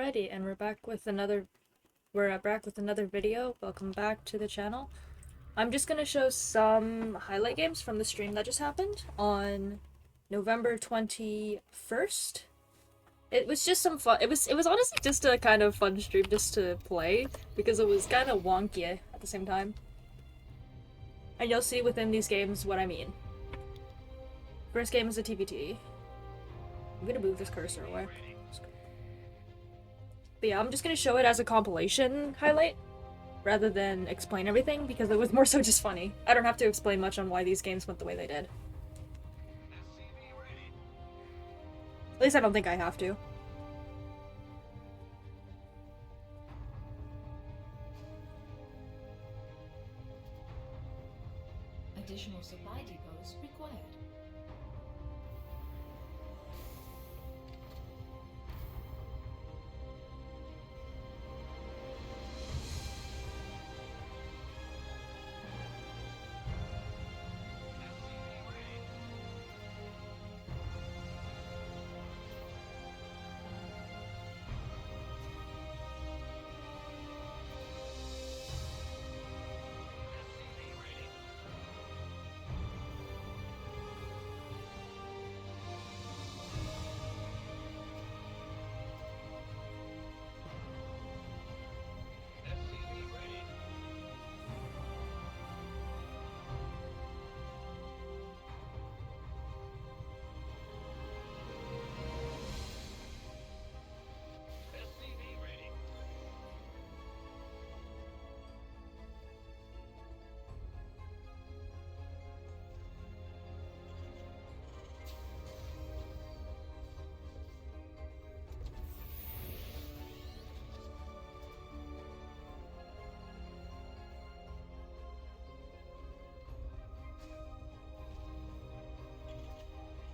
Alrighty, and we're back with another video. Welcome back to the channel. I'm just gonna show some highlight games from the stream that just happened on November 21st. It was just some fun. It was honestly just a kind of fun stream just to play because it was kind of wonky at the same time. And you'll see within these games what I mean. First game is a TBT. I'm gonna move this cursor away. But yeah, I'm just gonna show it as a compilation highlight rather than explain everything because it was more so just funny. I don't have to explain much on why these games went the way they did. At least I don't think I have to. Additional supply depots required.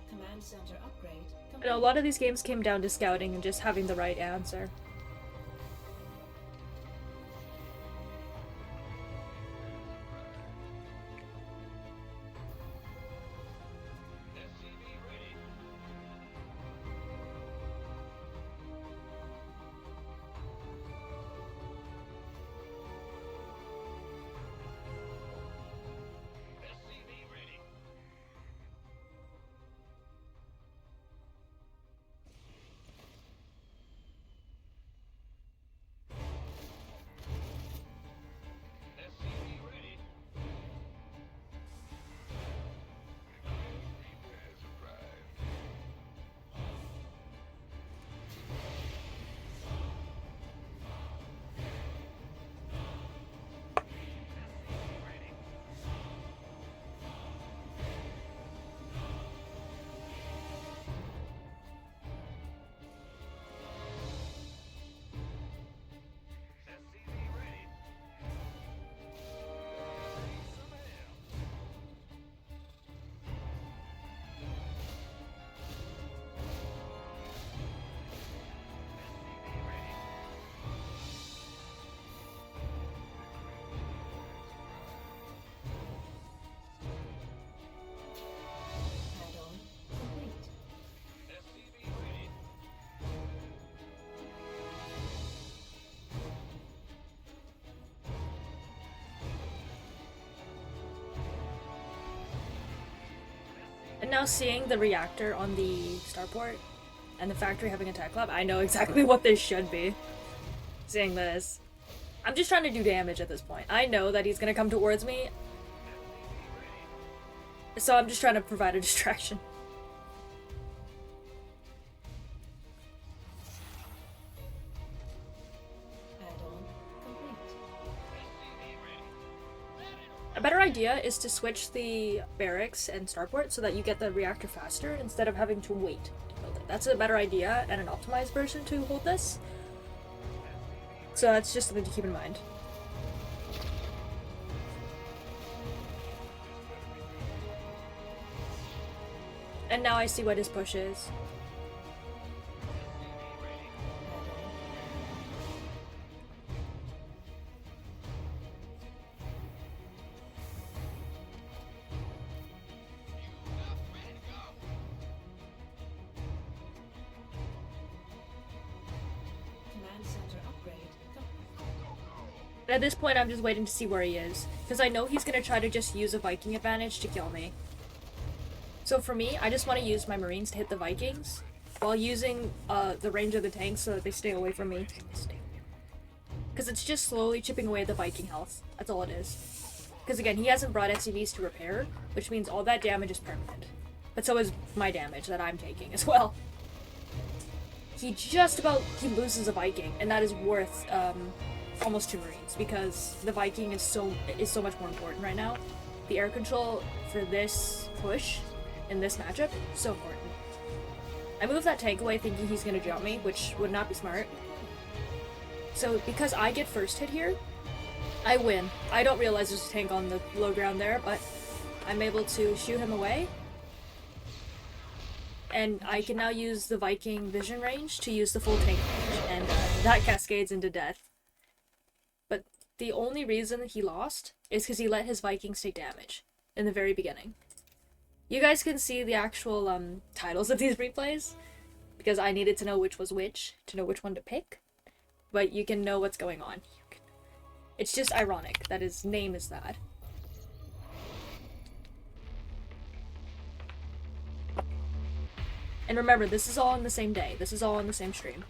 Command center upgrade complete. And a lot of these games came down to scouting and just having the right answer. Add-on complete. And now seeing the reactor on the starport and the factory having a tech lab, I know exactly what this should be. Seeing this. I'm just trying to do damage at this point. I know that he's gonna come towards me. So I'm just trying to provide a distraction. Add-on complete. A better idea is to switch the barracks and starport so that you get the reactor faster instead of having to wait to build it. That's a better idea and an optimized version to hold this. So that's just something to keep in mind. And now I see what his push is. Command center upgrade And at this point, I'm just waiting to see where he is, because I know he's gonna try to just use a Viking advantage to kill me. So for me, I just want to use my Marines to hit the Vikings, while using the range of the tanks so that they stay away from me. Because it's just slowly chipping away at the Viking health. That's all it is. Because again, he hasn't brought SCVs to repair, which means all that damage is permanent. But so is my damage that I'm taking as well. He loses a Viking, and that is worth almost 2 Marines, because the Viking is so much more important right now. The air control for this push in this matchup, so important. I moved that tank away thinking he's gonna jump me, which would not be smart. So because I get first hit here, I win. I don't realize there's a tank on the low ground there, but I'm able to shoo him away. And I can now use the Viking vision range to use the full tank range, and that cascades into death. But the only reason he lost is because he let his Vikings take damage in the very beginning. You guys can see the actual titles of these replays, because I needed to know which was which, to know which one to pick. But you can know what's going on. It's just ironic that his name is that. And remember, this is all on the same day. This is all on the same stream.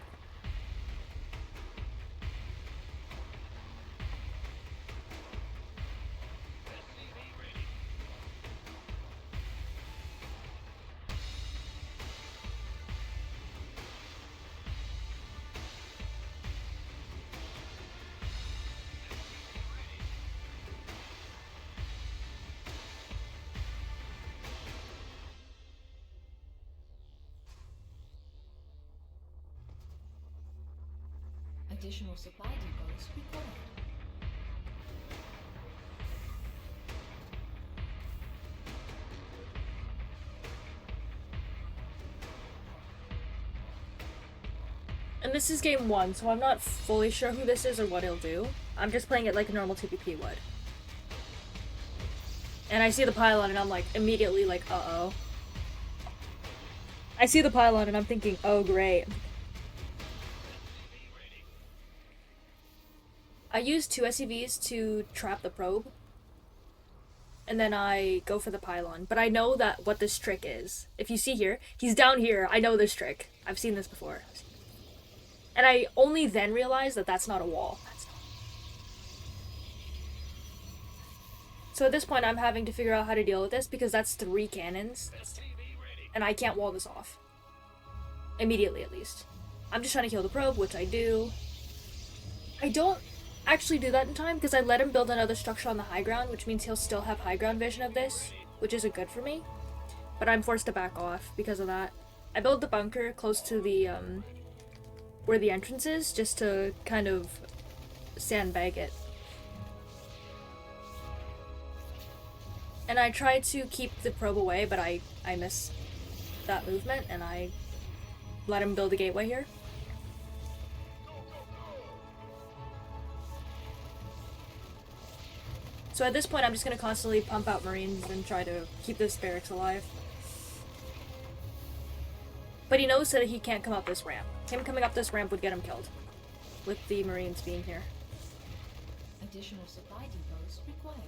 additional supply depots required. And this is game 1, so I'm not fully sure who this is or what he'll do. I'm just playing it like a normal TPP would. And I see the pylon and I'm like, immediately like, uh-oh. I see the pylon and I'm thinking, oh great. I use 2 SCVs to trap the probe. And then I go for the pylon. But I know that what this trick is. If you see here, he's down here. I know this trick. I've seen this before. And I only then realized that that's not a wall. So at this point, I'm having to figure out how to deal with this because that's 3 cannons. And I can't wall this off. Immediately, at least. I'm just trying to kill the probe, which I do. I don't actually do that in time because I let him build another structure on the high ground, which means he'll still have high ground vision of this, which isn't good for me. But I'm forced to back off because of that. I built the bunker close to the, where the entrance is, just to kind of sandbag it. And I try to keep the probe away, but I miss that movement, and I let him build a gateway here. So at this point, I'm just going to constantly pump out Marines and try to keep this barracks alive. But he knows that he can't come up this ramp. Him coming up this ramp would get him killed, with the Marines being here. Additional supply depots required.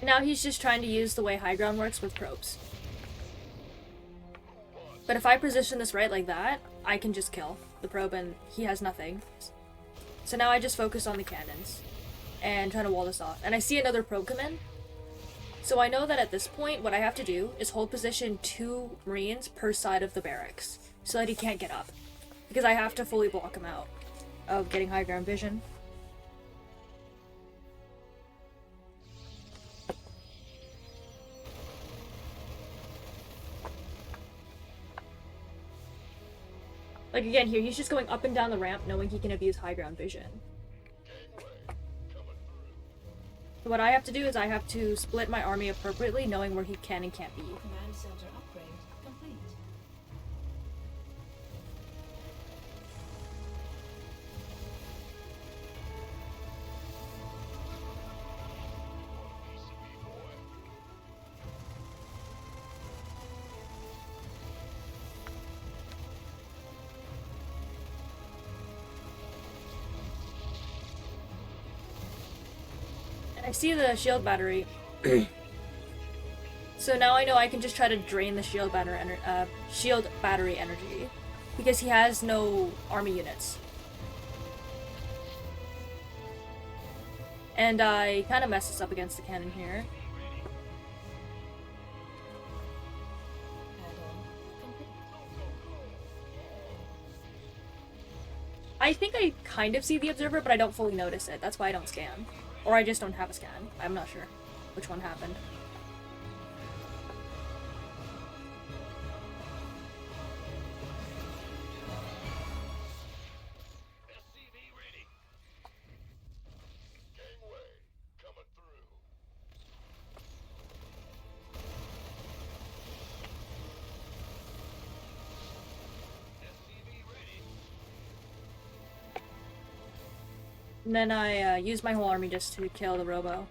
Now he's just trying to use the way high ground works with probes. But if I position this right like that, I can just kill the probe and he has nothing. So now I just focus on the cannons and trying to wall this off. And I see another probe come in. So I know that at this point, what I have to do is hold position 2 Marines per side of the barracks so that he can't get up. Because I have to fully block him out of getting high ground vision. Like again here, he's just going up and down the ramp knowing he can abuse high ground vision. What I have to do is I have to split my army appropriately, knowing where he can and can't be. Command center upgrade complete. I see the shield battery. So now I know I can just try to drain the shield battery energy. Because he has no army units. And I kind of mess this up against the cannon here. I think I kind of see the observer, but I don't fully notice it. That's why I don't scan. Or I just don't have a scan. I'm not sure which one happened. And then I use my whole army just to kill the robo.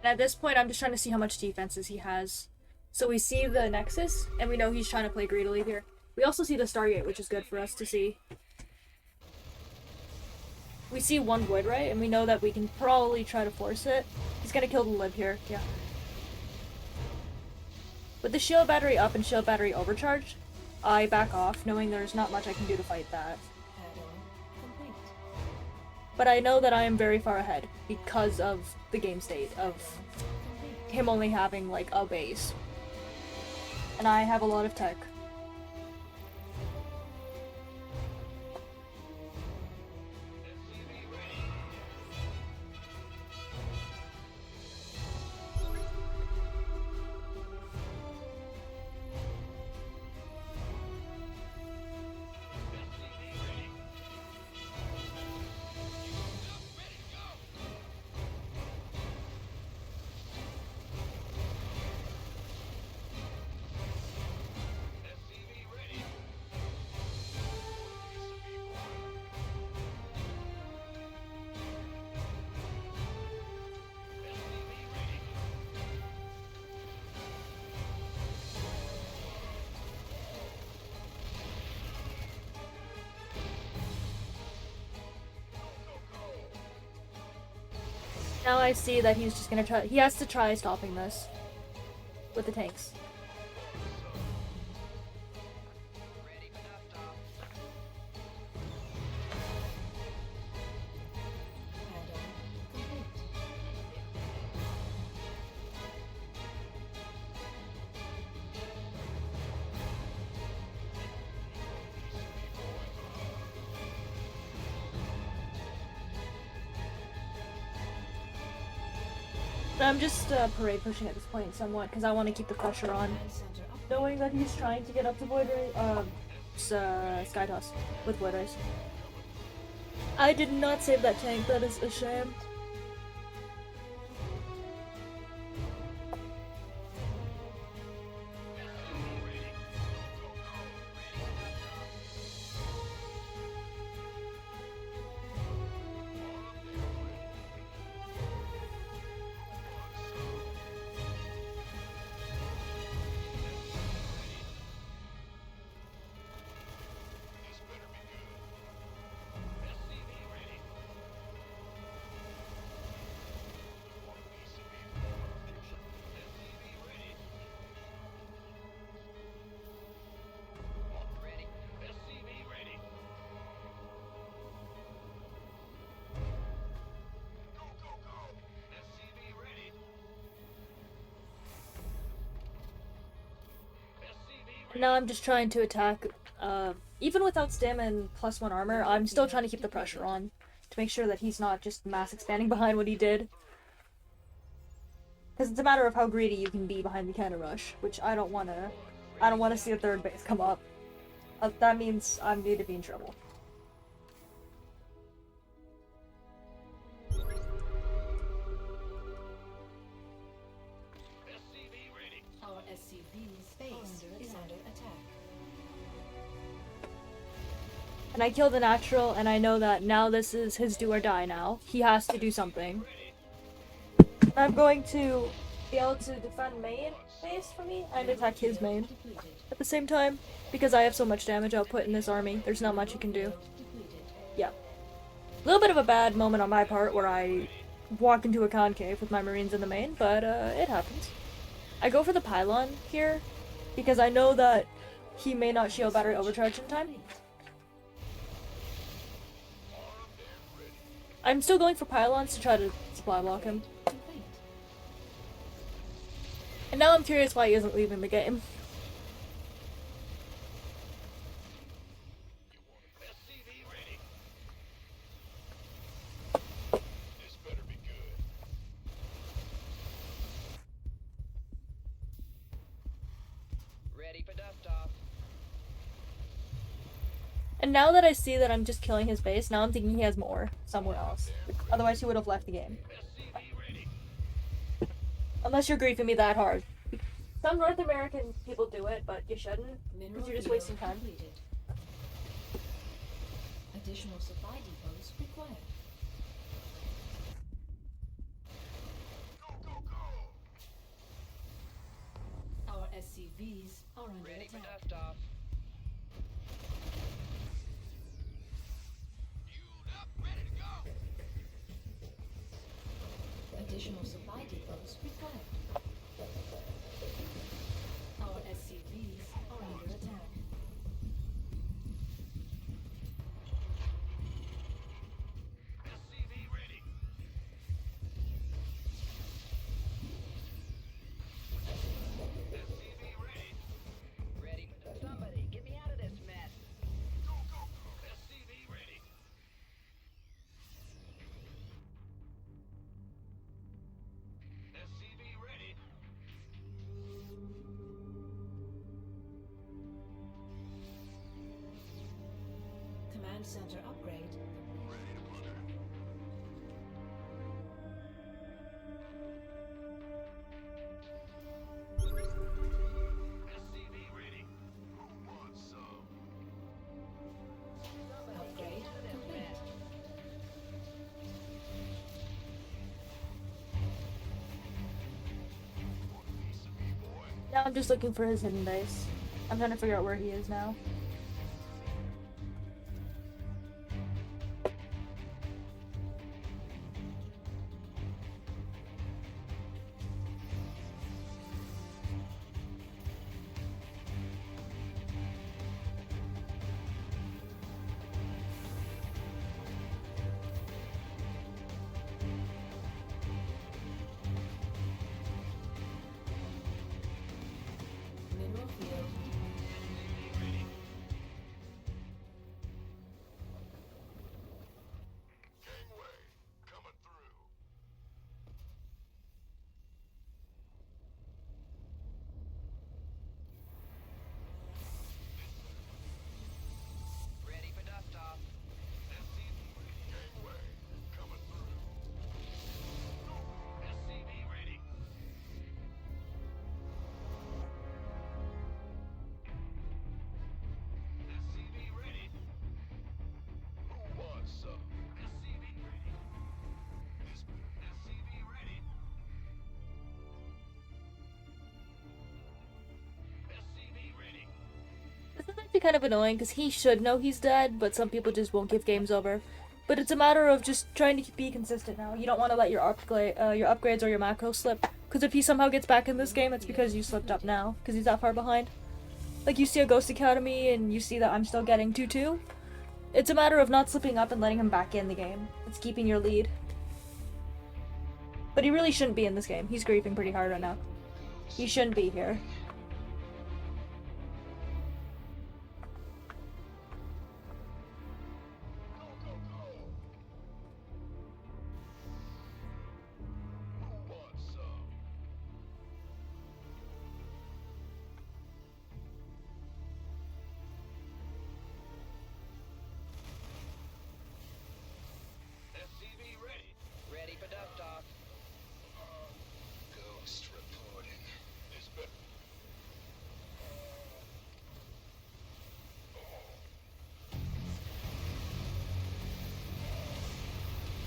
And at this point, I'm just trying to see how much defenses he has. So we see the Nexus, and we know he's trying to play greedily here. We also see the Stargate, which is good for us to see. We see one Void Ray, and we know that we can probably try to force it. He's gonna kill the Lib here, yeah. With the shield battery up and shield battery overcharged, I back off, knowing there's not much I can do to fight that. But I know that I am very far ahead because of the game state of him only having like a base. And I have a lot of tech. Now I see that he's just gonna try. He has to try stopping this with the tanks. I'm just parade pushing at this point somewhat because I want to keep the pressure on, knowing that he's trying to get up to Void Ray, Sky Toss with Void Rays. I did not save that tank. That is a shame. Now I'm just trying to attack, even without stim and +1 armor, I'm still trying to keep the pressure on to make sure that he's not just mass expanding behind what he did. Because it's a matter of how greedy you can be behind the counter rush, which I don't want to see a third base come up. That means I'm going to be in trouble. Our SCV's base is under attack. And I kill the natural, and I know that now this is his do or die now. He has to do something. I'm going to be able to defend main base for me and attack his main at the same time. Because I have so much damage output in this army, there's not much you can do. Yeah. A little bit of a bad moment on my part where I walk into a concave with my marines in the main, but it happens. I go for the pylon here because I know that he may not shield battery overcharge in time. I'm still going for pylons to try to supply block him. And now I'm curious why he isn't leaving the game. And now that I see that I'm just killing his base, now I'm thinking he has more somewhere else. Otherwise he would have left the game. Unless you're griefing me that hard. Some North American people do it, but you shouldn't. Because you're just wasting time. Completed. Additional supply depots required. Our SCVs are under attack. Additional supply depots required. Our SCVs are under attack. Somebody, get me out of this mess. SCV ready. SCV ready. Command center upgrade. Ready to plunder. SCV ready. Who wants some? Upgrade complete. Want a piece of me, boy? Now I'm just looking for his hidden base. I'm trying to figure out where he is now. Mineral field. Gangway, coming through. Ready for dust off. SCV ready. Gangway, coming through. SCV ready. SCV ready. Who wants some? SCV ready. SCV ready. SCV ready. This is actually kind of annoying because he should know he's dead, but some people just won't give games over. But it's a matter of just trying to be consistent now. You don't want to let your upgrades or your macros slip. Because if he somehow gets back in this game, it's because you slipped up now. Because he's that far behind. Like you see a Ghost Academy and you see that I'm still getting 2-2. It's a matter of not slipping up and letting him back in the game. It's keeping your lead. But he really shouldn't be in this game. He's griefing pretty hard right now. He shouldn't be here.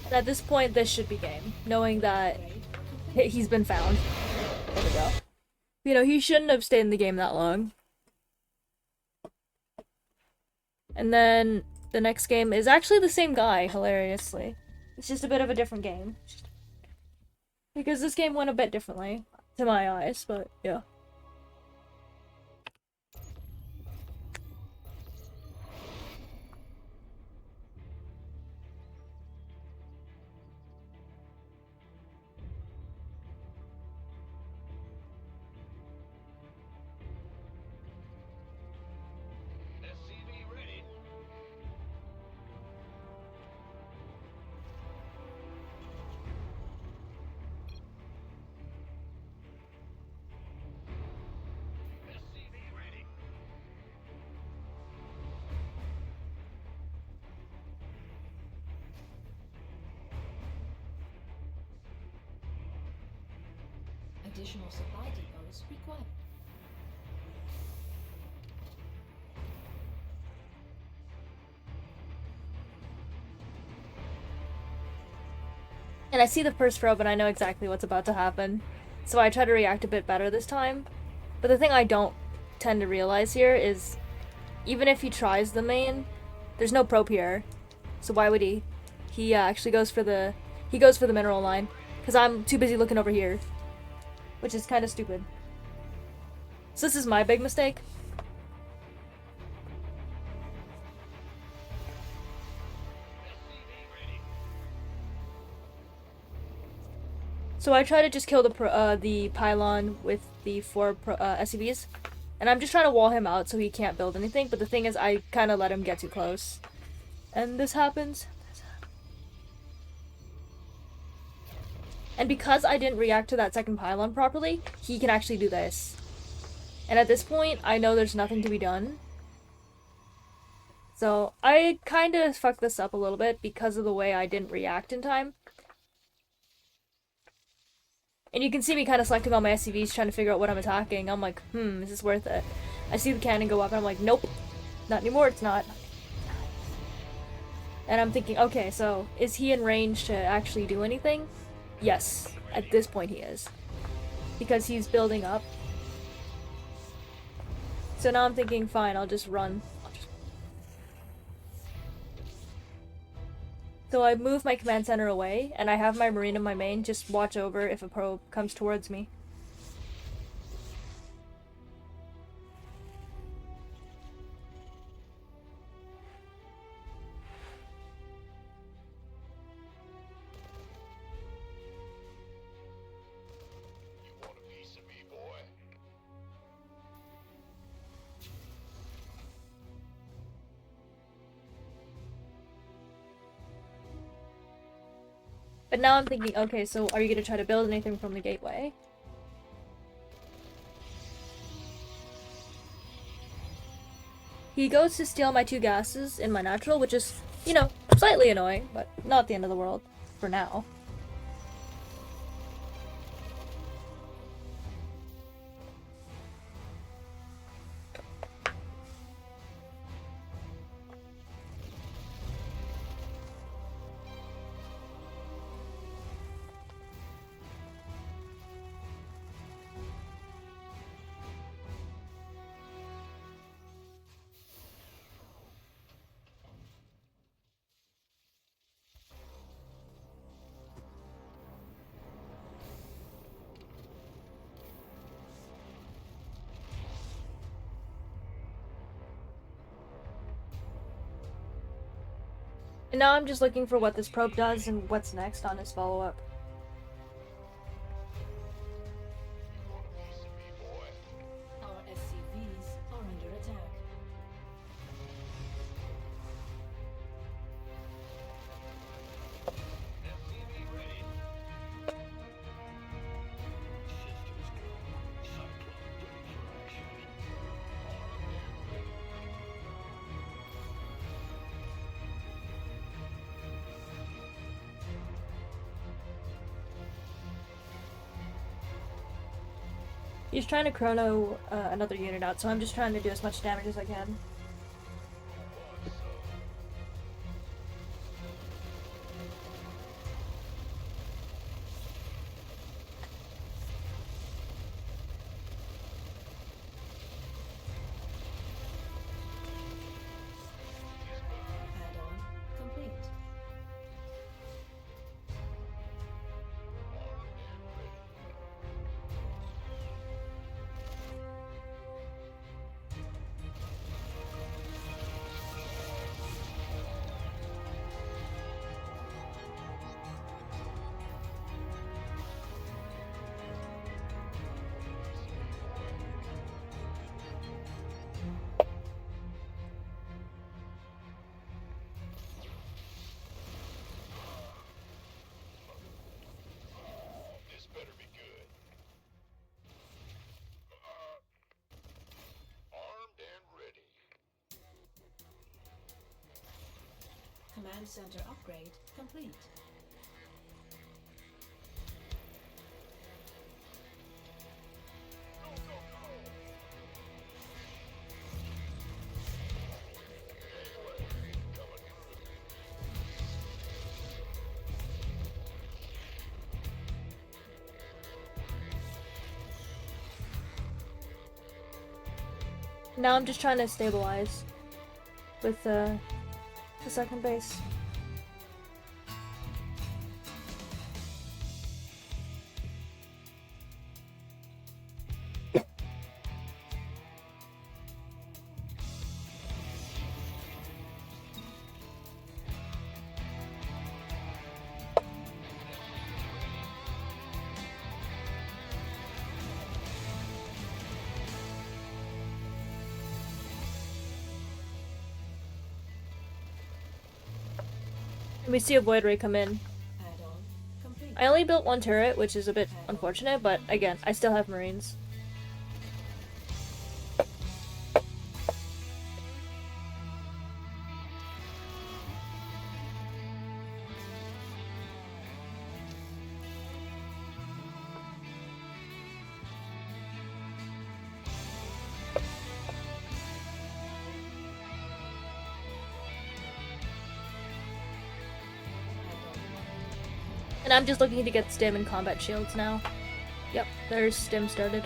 And at this point, this should be game, knowing that he's been found. There we go. You know, he shouldn't have stayed in the game that long. And then the next game is actually the same guy, hilariously. It's just a bit of a different game. Because this game went a bit differently, to my eyes, but yeah. SCV ready. SCV ready. Additional supply depots required. And I see the first probe and I know exactly what's about to happen. So I try to react a bit better this time. But the thing I don't tend to realize here is even if he tries the main, there's no probe here. So why would he? He actually goes for the mineral line because I'm too busy looking over here, which is kind of stupid. So this is my big mistake. So I try to just kill the pylon with the 4 SCVs, and I'm just trying to wall him out so he can't build anything. But the thing is, I kind of let him get too close, and this happens. And because I didn't react to that second pylon properly, he can actually do this. And at this point, I know there's nothing to be done. So I kind of fucked this up a little bit because of the way I didn't react in time. And you can see me kind of selecting all my SCVs, trying to figure out what I'm attacking. I'm like, is this worth it? I see the cannon go up, and I'm like, nope. Not anymore, it's not. And I'm thinking, okay, so is he in range to actually do anything? Yes, at this point he is. Because he's building up. So now I'm thinking, fine, I'll just run. So I move my command center away, and I have my marine in my main just watch over if a probe comes towards me. You want a piece of me, boy? But now I'm thinking, okay, so are you gonna try to build anything from the gateway? He goes to steal my 2 gases in my natural, which is, you know, slightly annoying, but not the end of the world. For now. And now I'm just looking for what this probe does and what's next on his follow-up. You want a piece of me, boy? Our SCVs are under attack. SCV ready. Systems go. Cyclone ready for action. He's trying to chrono another unit out, so I'm just trying to do as much damage as I can. Command center upgrade complete. Now I'm just trying to stabilize with the second base. And we see a Void Ray come in. Add-on complete. I only built one turret, which is a bit unfortunate, but again, I still have Marines. And I'm just looking to get stim and combat shields now. Yep, there's stim started.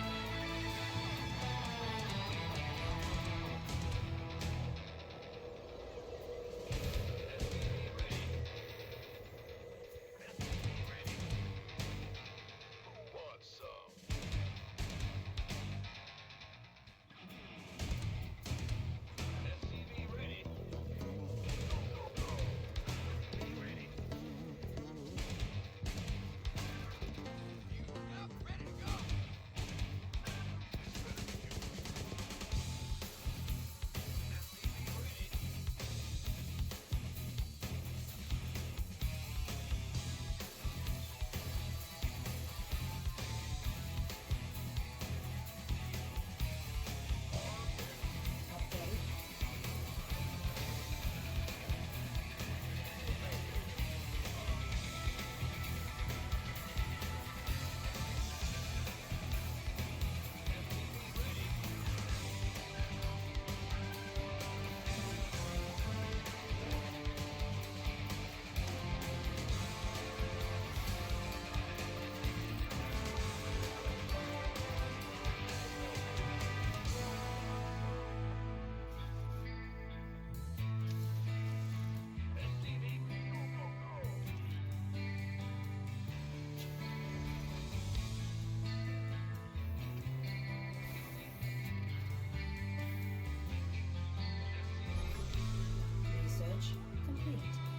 Research complete.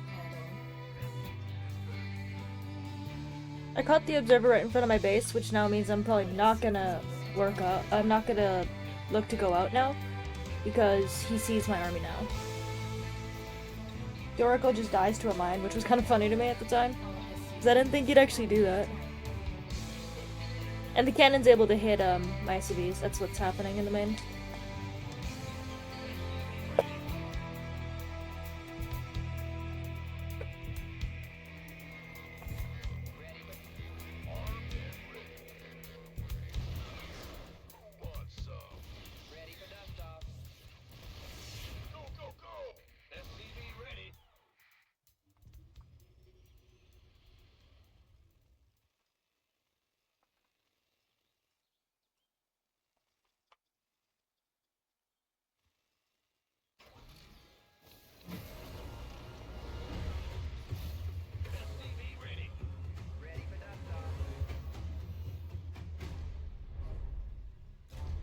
Add-on. I caught the observer right in front of my base, which now means I'm probably not gonna work out. I'm not gonna look to go out now, because he sees my army now. The Oracle just dies to a mine, which was kind of funny to me at the time, because I didn't think he'd actually do that. And the cannon's able to hit my SCVs. That's what's happening in the main.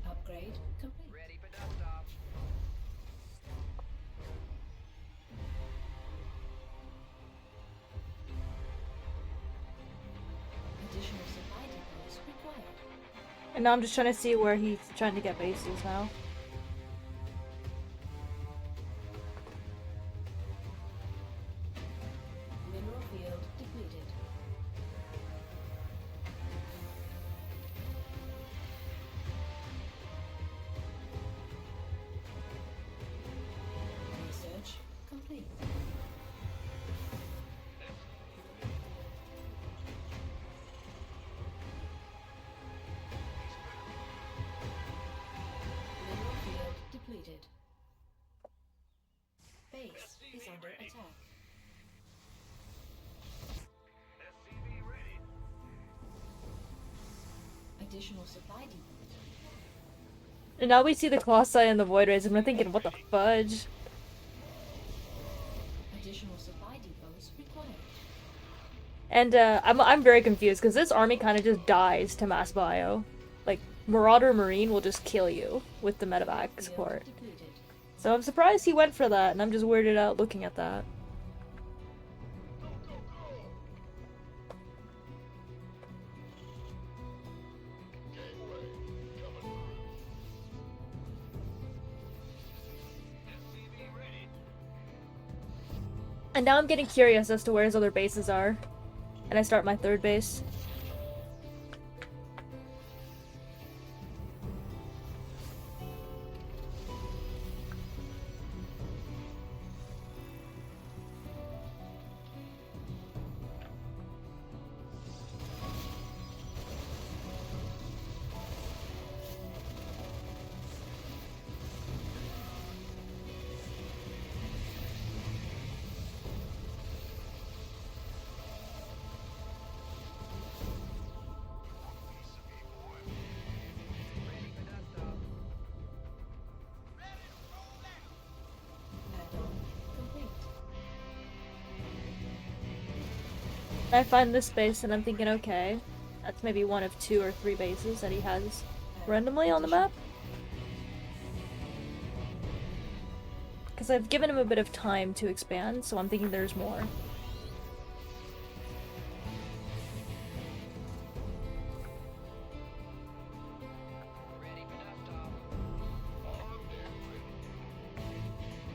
Upgrade complete. Additional supply depots required. And now I'm just trying to see where he's trying to get bases now. Mineral field depleted. Research complete. base is under attack. SCV ready. Additional supply depots. And now we see the Colossi and the Void Rays, and we're thinking, what the fudge? Additional supply depots required. And I'm very confused because this army kind of just dies to mass bio. Like Marauder Marine will just kill you with the medevac Field support. depleted. So I'm surprised he went for that, and I'm just weirded out looking at that. Go, go, go. Gateway coming through. SCV ready. And now I'm getting curious as to where his other bases are. And I start my third base. Piece of me, boy. Ready for desktop. Ready to roll out. Add-on complete. I find this base and I'm thinking, okay, that's maybe one of 2 or 3 bases that he has randomly on the map. Because I've given him a bit of time to expand, so I'm thinking there's more. Ready for desktop. Armed and ready.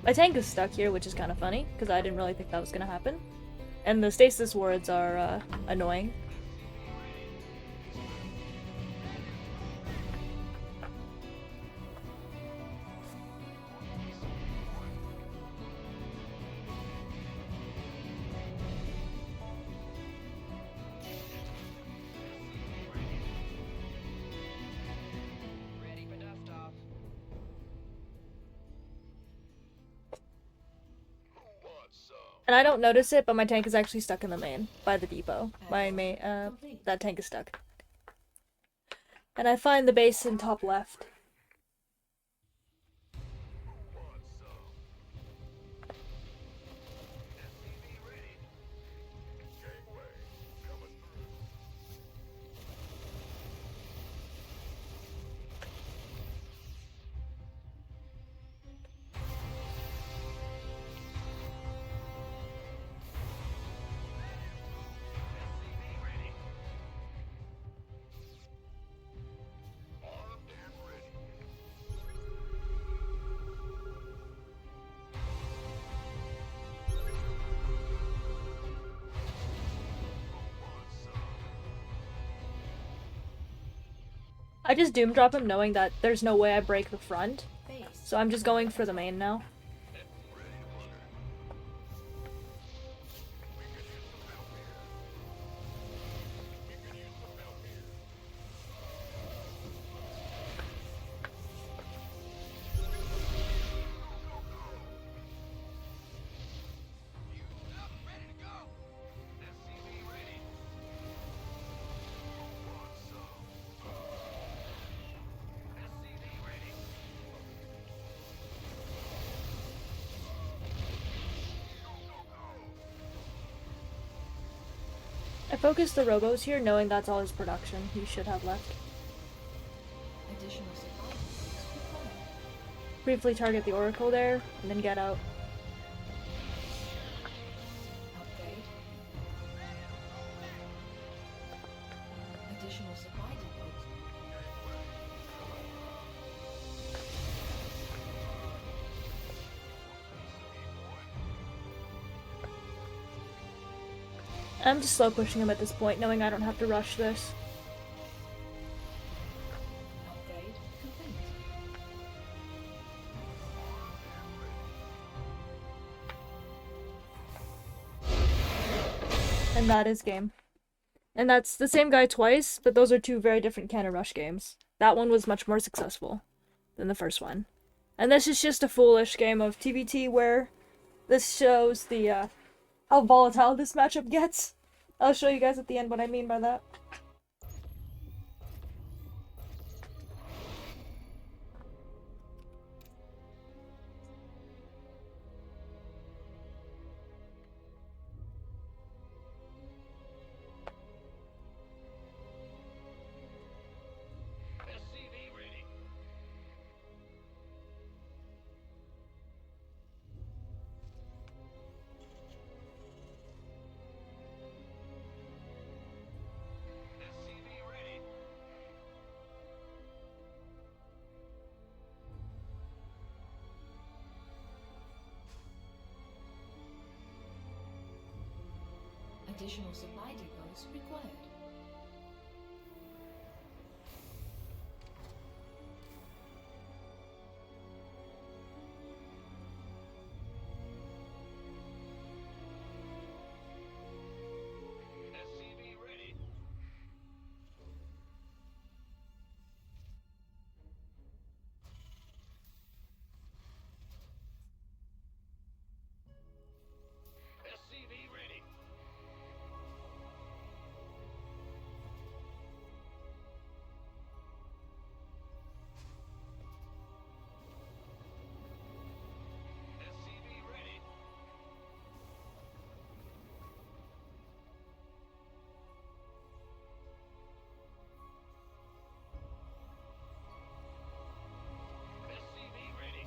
My tank is stuck here, which is kind of funny, because I didn't really think that was going to happen. And the stasis wards are annoying. Ready for desktop. Who wants some? And I don't notice it, but my tank is actually stuck in the main, by the depot. My main, Complete. that tank is stuck. And I find the base in top left. Who wants some? SCV ready. Gateway coming through. SCV ready. Armed and ready. Who wants some? I just doom drop him knowing that there's no way I break the front. Base. So I'm just going for the main now. Ready to plunder. We could use some help here. We could use some help here. Go, go, go. Fused up, ready to go. SCV ready. Who wants some? SCV ready. Go, go, go. I focus the robos here knowing that's all his production he should have left. Additional supply depots required. Briefly target the oracle there, and then get out. Upgrade. Additional supply depots. I'm just slow pushing him at this point, knowing I don't have to rush this. Upgrade complete. And that is game. And that's the same guy twice, but those are 2 very different kind of rush games. That one was much more successful than the first one. And this is just a foolish game of TBT where This shows the how volatile this matchup gets. I'll show you guys at the end what I mean by that. SCV ready. SCV ready. Additional supply depots required. SCV ready. SCV ready. SCV ready. SCV ready.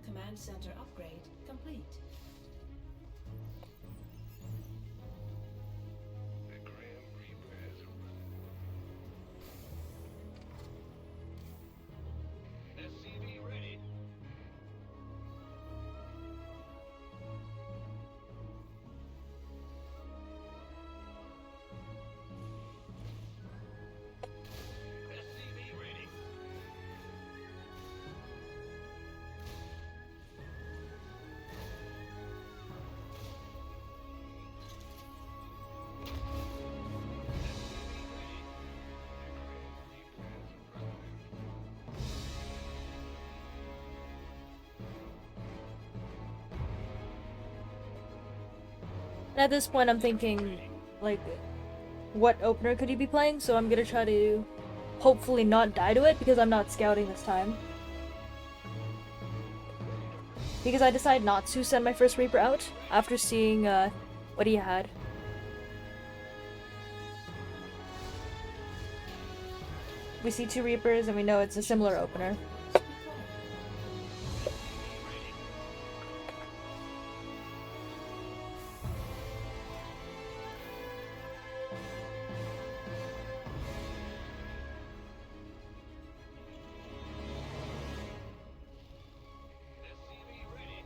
Command center upgrade complete. The Grim Reaper has arrived. SCV ready. SCV ready. And at this point, I'm thinking, like, what opener could he be playing? So I'm gonna try to hopefully not die to it because I'm not scouting this time. Because I decided not to send my first Reaper out after seeing what he had. We see 2 Reapers and we know it's a similar opener. SCV ready.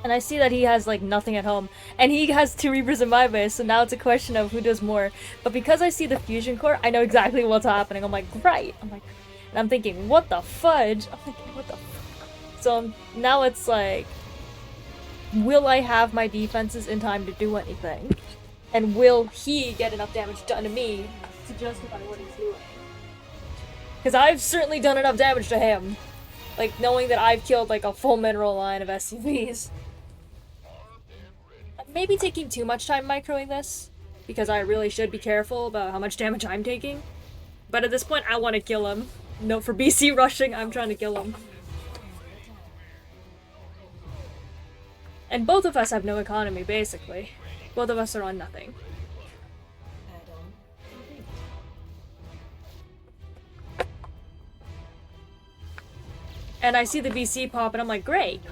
And I see that he has like nothing at home. And he has 2 Reapers in my base, so now it's a question of who does more. But because I see the fusion core, I know exactly what's happening. I'm like, right. And I'm thinking, what the fudge? I'm thinking, what the So now it's like, will I have my defenses in time to do anything? And will he get enough damage done to me to justify what he's doing? Because I've certainly done enough damage to him. Like, knowing that I've killed like a full mineral line of SCVs. Maybe taking too much time microing this, because I really should be careful about how much damage I'm taking. But at this point, I want to kill him. No, for BC rushing, I'm trying to kill him. And both of us have no economy, basically. Both of us are on nothing. Add-on complete. And I see the BC pop, and I'm like, great.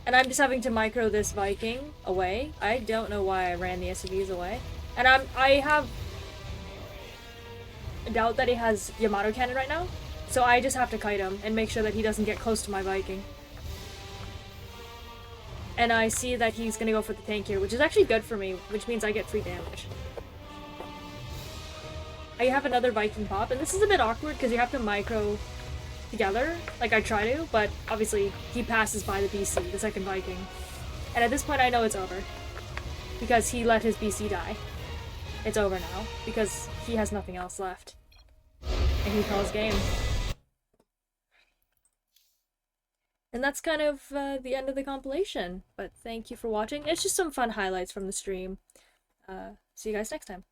And I'm just having to micro this Viking away. I don't know why I ran the SCVs away. And I have a doubt that he has Yamato cannon right now. So I just have to kite him and make sure that he doesn't get close to my Viking. And I see that he's gonna go for the tank here, which is actually good for me, which means I get free damage. I have another Viking pop, and this is a bit awkward because you have to micro together, like I try to, but obviously he passes by the BC, the second Viking. And at this point I know it's over. Because he let his BC die. It's over now, because he has nothing else left. And he calls game. And that's kind of the end of the compilation. But thank you for watching. It's just some fun highlights from the stream. See you guys next time.